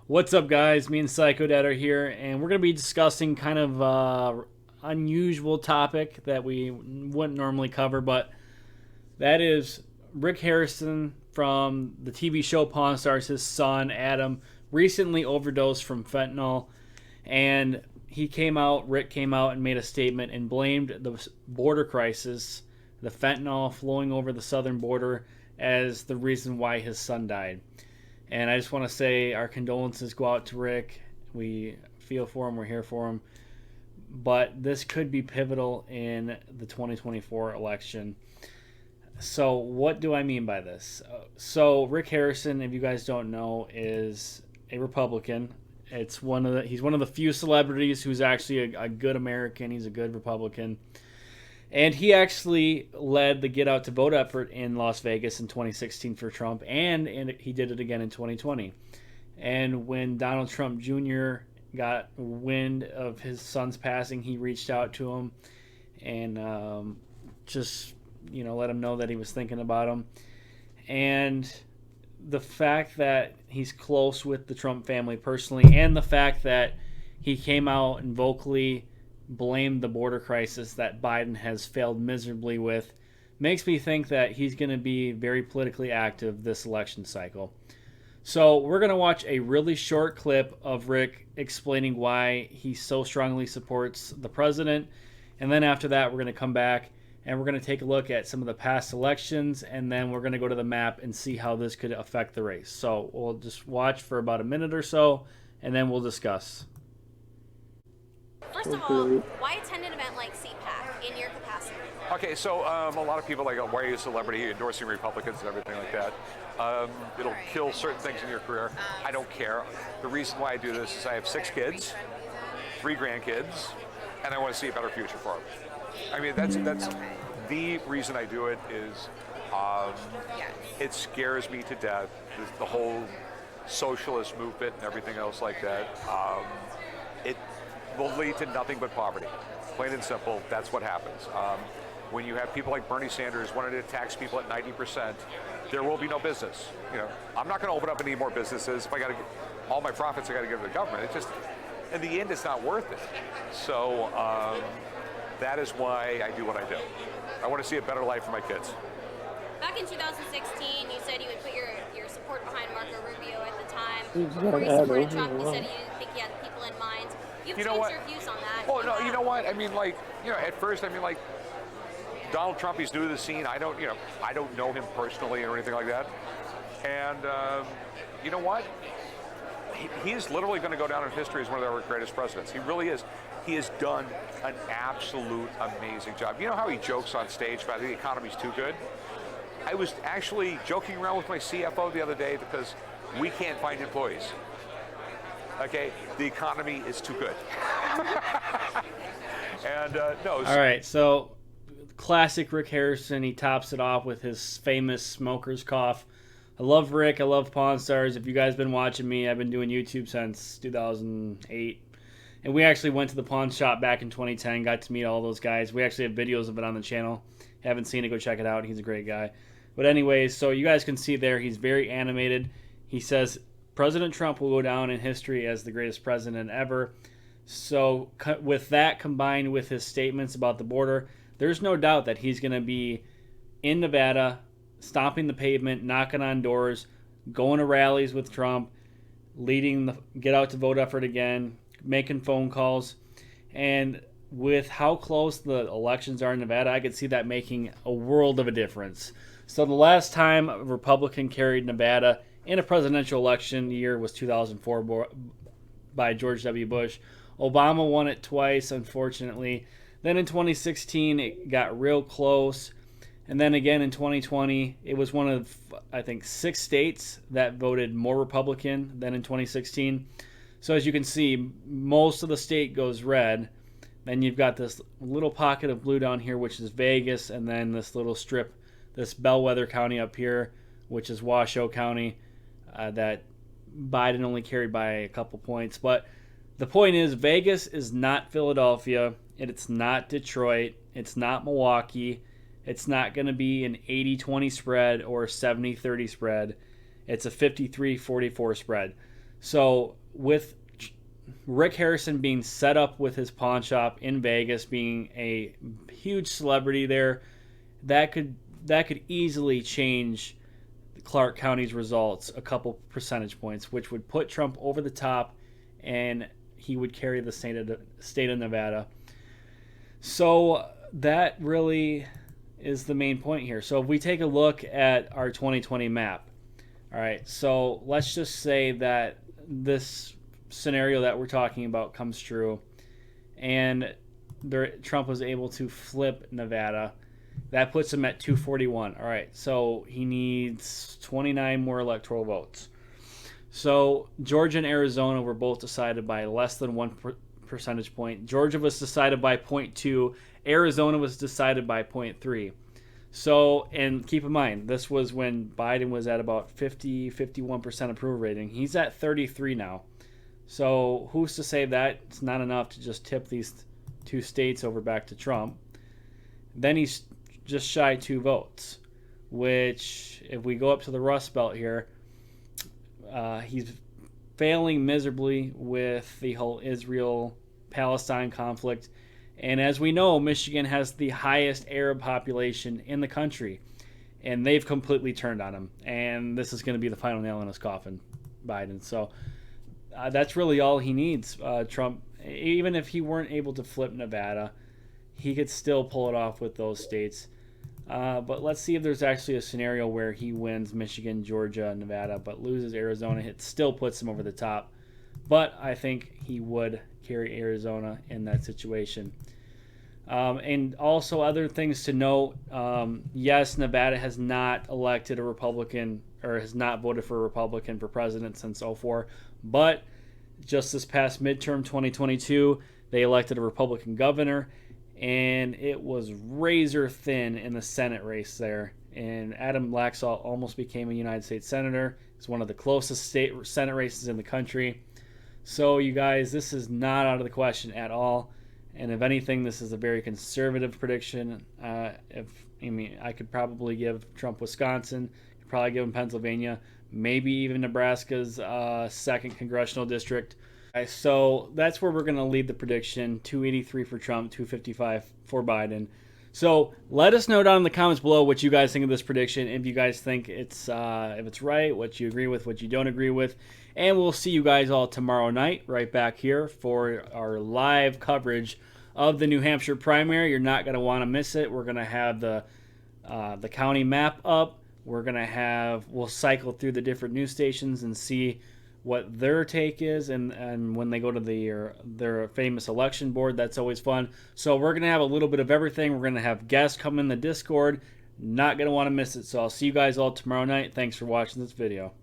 What's up, guys? Me and Psycho Dad are here, and we're going to be discussing kind of unusual topic that we wouldn't normally cover, but that is Rick Harrison from the TV show Pawn Stars. His son Adam recently overdosed from fentanyl, and Rick came out and made a statement and blamed the border crisis, the fentanyl flowing over the southern border, as the reason why his son died. And I just want to say our condolences go out to Rick. We feel for him. We're here for him. But this could be pivotal in the 2024 election. So what do I mean by this? So Rick Harrison, if you guys don't know, is a Republican. He's one of the few celebrities who's actually a good American. He's a good Republican. And he actually led the Get Out to Vote effort in Las Vegas in 2016 for Trump, and he did it again in 2020. And when Donald Trump Jr. got wind of his son's passing, he reached out to him and just let him know that he was thinking about him. And the fact that he's close with the Trump family personally, and the fact that he came out and vocally blamed the border crisis that Biden has failed miserably with, makes me think that he's going to be very politically active this election cycle. So we're going to watch a really short clip of Rick explaining why he so strongly supports the president. And then after that, we're going to come back and we're going to take a look at some of the past elections. And then we're going to go to the map and see how this could affect the race. So we'll just watch for about a minute or so, and then we'll discuss. First of all, why attend an event like CPAC in your capacity? Okay, so a lot of people why are you a celebrity endorsing Republicans and everything like that? It'll kill certain things in your career. I don't care. The reason why I do this is I have 6 kids, 3 grandkids, and I want to see a better future for them. I mean, that's the reason I do it is it scares me to death, the whole socialist movement and everything else like that. It will lead to nothing but poverty. Plain and simple, that's what happens. When you have people like Bernie Sanders wanting to tax people at 90%, there will be no business. I'm not going to open up any more businesses. If I got to get all my profits, I got to give to the government. It just, in the end, it's not worth it. So that is why I do what I do. I want to see a better life for my kids. Back in 2016, you said you would put your support behind Marco Rubio at the time. Before you supported Trump, you said you didn't think he had the people in mind. You've changed your views on that. Oh, no, you know what? I mean, at first, Donald Trump, he's new to the scene. I don't know him personally or anything like that. And you know what? He's literally going to go down in history as one of our greatest presidents. He really is. He has done an absolute amazing job. You know how he jokes on stage about the economy's too good? I was actually joking around with my CFO the other day because we can't find employees. Okay, the economy is too good. And no. All right, so classic Rick Harrison. He tops it off with his famous smoker's cough. I love Rick. I love Pawn Stars. If you guys been watching me, I've been doing YouTube since 2008. And we actually went to the pawn shop back in 2010, got to meet all those guys. We actually have videos of it on the channel. Haven't seen it, go check it out. He's a great guy. But anyways, so you guys can see there, he's very animated. He says President Trump will go down in history as the greatest president ever. So with that combined with his statements about the border, there's no doubt that he's going to be in Nevada, stomping the pavement, knocking on doors, going to rallies with Trump, leading the Get Out to Vote effort again, making phone calls. And with how close the elections are in Nevada, I could see that making a world of a difference. So the last time a Republican carried Nevada in a presidential election year was 2004 by George W. Bush. Obama won it twice, unfortunately. Then in 2016, it got real close. And then again in 2020, it was one of, I think, 6 states that voted more Republican than in 2016. So as you can see, most of the state goes red. Then you've got this little pocket of blue down here, which is Vegas, and then this little strip, this Bellwether County up here, which is Washoe County, that Biden only carried by a couple points. But the point is, Vegas is not Philadelphia, and it's not Detroit, it's not Milwaukee, it's not going to be an 80-20 spread or a 70-30 spread. It's a 53-44 spread. So with Rick Harrison being set up with his pawn shop in Vegas, being a huge celebrity there, that could easily change Clark County's results a couple percentage points, which would put Trump over the top, and he would carry the state of Nevada. So that really is the main point here. So if we take a look at our 2020 map, all right, so let's just say that this scenario that we're talking about comes true, and Trump was able to flip Nevada. That puts him at 241. All right, so he needs 29 more electoral votes. So Georgia and Arizona were both decided by less than 1 percentage point. Georgia was decided by 0.2. Arizona was decided by 0.3. So, and keep in mind, this was when Biden was at about 51% approval rating. He's at 33 now. So who's to say that it's not enough to just tip these 2 states over back to Trump? Then he's just shy 2 votes, which if we go up to the Rust Belt here, he's failing miserably with the whole Israel-Palestine conflict. And as we know, Michigan has the highest Arab population in the country, and they've completely turned on him. And this is going to be the final nail in his coffin, Biden. So that's really all he needs. Trump, even if he weren't able to flip Nevada, he could still pull it off with those states. But let's see if there's actually a scenario where he wins Michigan, Georgia, Nevada, but loses Arizona. It still puts him over the top. But I think he would carry Arizona in that situation. And also other things to note, yes, Nevada has not elected a Republican or has not voted for a Republican for president since 2004. But just this past midterm 2022, they elected a Republican governor, and it was razor thin in the Senate race there. And Adam Laxalt almost became a United States Senator. It's one of the closest Senate races in the country. So, you guys, this is not out of the question at all. And if anything, this is a very conservative prediction. I could probably give Trump Wisconsin, could probably give him Pennsylvania, maybe even Nebraska's 2nd congressional district. So that's where we're going to leave the prediction. 283 for Trump, 255 for Biden. So let us know down in the comments below what you guys think of this prediction. If you guys think it's if it's right, what you agree with, what you don't agree with. And we'll see you guys all tomorrow night right back here for our live coverage of the New Hampshire primary. You're not going to want to miss it. We're going to have the county map up. We'll cycle through the different news stations and see what their take is, and when they go to their famous election board, that's always fun. So we're going to have a little bit of everything. We're going to have guests come in the Discord. Not going to want to miss it. So I'll see you guys all tomorrow night. Thanks for watching this video.